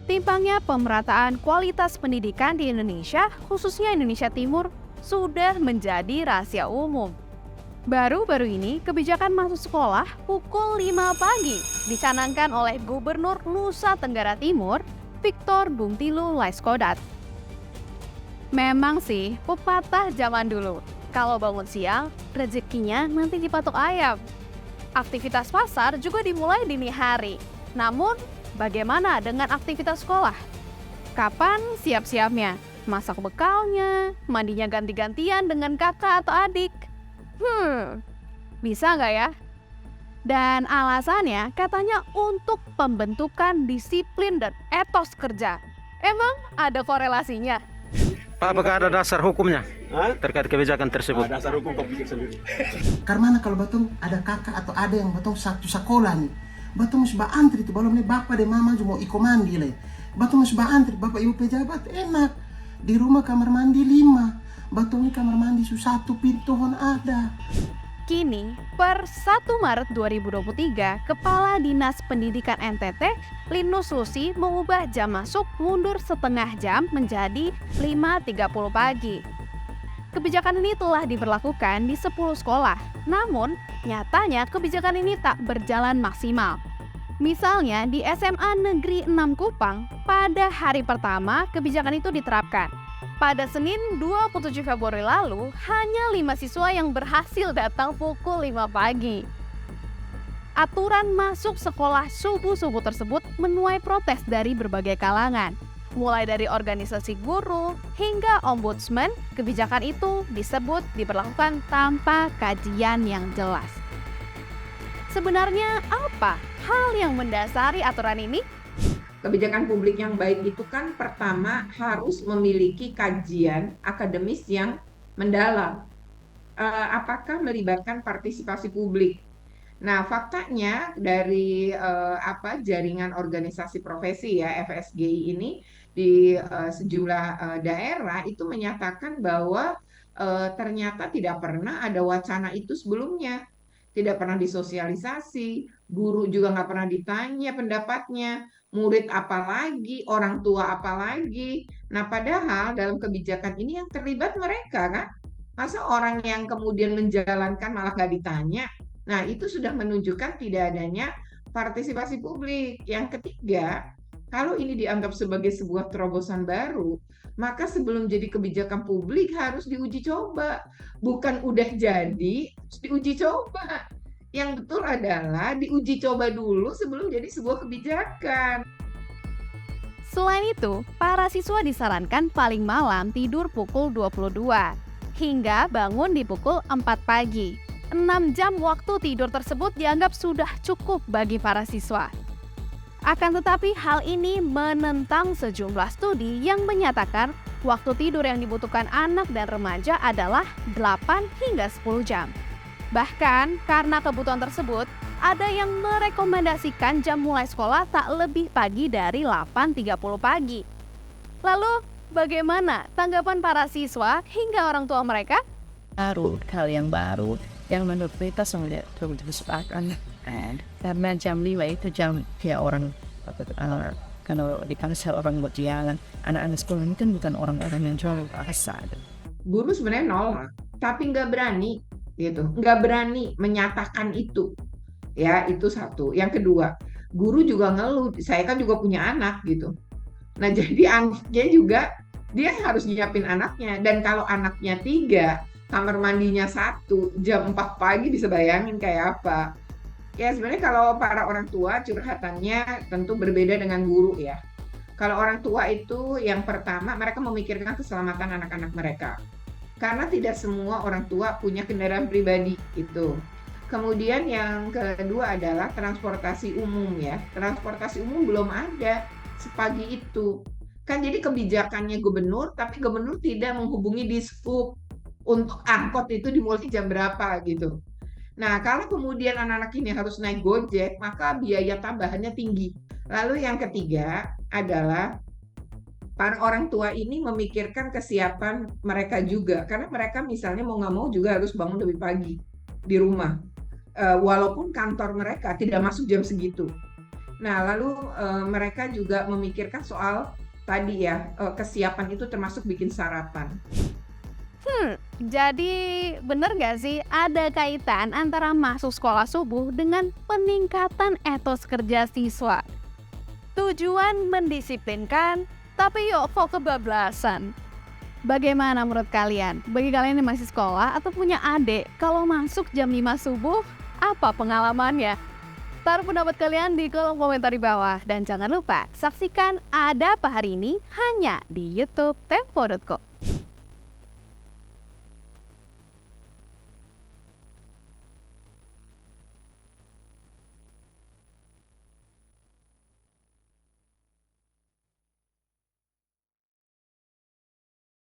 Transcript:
Timpangnya pemerataan kualitas pendidikan di Indonesia, khususnya Indonesia Timur, sudah menjadi rahasia umum. Baru-baru ini, kebijakan masuk sekolah pukul 5 pagi dicanangkan oleh Gubernur Nusa Tenggara Timur, Victor Bungtilu Laiskodat. Memang sih, pepatah zaman dulu, kalau bangun siang, rezekinya nanti dipatok ayam. Aktivitas pasar juga dimulai dini hari. Namun, bagaimana dengan aktivitas sekolah? Kapan siap-siapnya? Masak bekalnya, mandinya ganti-gantian dengan kakak atau adik? Bisa nggak ya? Dan alasannya katanya untuk pembentukan disiplin dan etos kerja. Emang ada korelasinya? Pak, apakah ada dasar hukumnya terkait kebijakan tersebut? Dasar hukum kau pikir sendiri. Karena kalau batong ada kakak atau ada yang batong satu sekolah nih, batong mesti antri itu belum nih bapak dan mama cuma iko mandi le. Batong mesti antri bapak ibu pejabat enak. Di rumah kamar mandi 5, batong ini kamar mandi 1 pintu ada. Kini, per 1 Maret 2023, Kepala Dinas Pendidikan NTT, Linus Lusi, mengubah jam masuk mundur setengah jam menjadi 5.30 pagi. Kebijakan ini telah diberlakukan di 10 sekolah, namun nyatanya kebijakan ini tak berjalan maksimal. Misalnya di SMA Negeri 6 Kupang, pada hari pertama kebijakan itu diterapkan. Pada Senin 27 Februari lalu, hanya 5 siswa yang berhasil datang pukul 5 pagi. Aturan masuk sekolah subuh-subuh tersebut menuai protes dari berbagai kalangan. Mulai dari organisasi guru hingga ombudsman, kebijakan itu disebut diberlakukan tanpa kajian yang jelas. Sebenarnya apa hal yang mendasari aturan ini? Kebijakan publik yang baik itu kan pertama harus memiliki kajian akademis yang mendalam. Apakah melibatkan partisipasi publik? Nah, faktanya dari jaringan organisasi profesi ya FSGI ini di sejumlah daerah itu menyatakan bahwa ternyata tidak pernah ada wacana itu sebelumnya. Tidak pernah disosialisasi, guru juga nggak pernah ditanya pendapatnya, murid apalagi, orang tua apalagi. Nah, padahal dalam kebijakan ini yang terlibat mereka kan? Masa orang yang kemudian menjalankan malah nggak ditanya? Nah, itu sudah menunjukkan tidak adanya partisipasi publik. Yang ketiga, kalau ini dianggap sebagai sebuah terobosan baru, maka sebelum jadi kebijakan publik harus diuji coba. Bukan udah jadi, harus diuji coba. Yang betul adalah diuji coba dulu sebelum jadi sebuah kebijakan. Selain itu, para siswa disarankan paling malam tidur pukul 22, hingga bangun di pukul 4 pagi. 6 jam waktu tidur tersebut dianggap sudah cukup bagi para siswa. Akan tetapi hal ini menentang sejumlah studi yang menyatakan waktu tidur yang dibutuhkan anak dan remaja adalah 8 hingga 10 jam. Bahkan karena kebutuhan tersebut, ada yang merekomendasikan jam mulai sekolah tak lebih pagi dari 8.30 pagi. Lalu bagaimana tanggapan para siswa hingga orang tua mereka? Hal yang baru yang menurut kita sangat disepakkan. Karena jam 5 itu jam ya orang kalau di kansel orang buat jalan, anak-anak sekolah ini kan bukan orang-orang yang cuma asal. Guru sebenarnya nolak, tapi nggak berani gitu, nggak berani menyatakan itu. Ya, itu satu. Yang kedua, guru juga ngeluh, saya kan juga punya anak gitu. Nah, jadi anaknya juga dia harus nyiapin anaknya, dan kalau anaknya 3, kamar mandinya 1, jam 4 pagi bisa bayangin kayak apa. Ya sebenarnya kalau para orang tua curhatannya tentu berbeda dengan guru ya. Kalau orang tua itu yang pertama mereka memikirkan keselamatan anak-anak mereka. Karena tidak semua orang tua punya kendaraan pribadi itu. Kemudian yang kedua adalah transportasi umum ya. Transportasi umum belum ada sepagi itu. Kan jadi kebijakannya gubernur, tapi gubernur tidak menghubungi Dishub untuk angkot itu dimulai jam berapa gitu. Nah, kalau kemudian anak-anak ini harus naik Gojek, maka biaya tambahannya tinggi. Lalu yang ketiga adalah para orang tua ini memikirkan kesiapan mereka juga, karena mereka misalnya mau nggak mau juga harus bangun lebih pagi di rumah, walaupun kantor mereka tidak masuk jam segitu. Nah, lalu mereka juga memikirkan soal tadi ya, kesiapan itu termasuk bikin sarapan. Jadi bener nggak sih ada kaitan antara masuk sekolah subuh dengan peningkatan etos kerja siswa? Tujuan mendisiplinkan, tapi kok kebablasan. Bagaimana menurut kalian? Bagi kalian yang masih sekolah atau punya adik, kalau masuk jam 5 subuh, apa pengalamannya? Taruh pendapat kalian di kolom komentar di bawah. Dan jangan lupa, saksikan Ada Apa Hari Ini hanya di YouTube Tempo.co.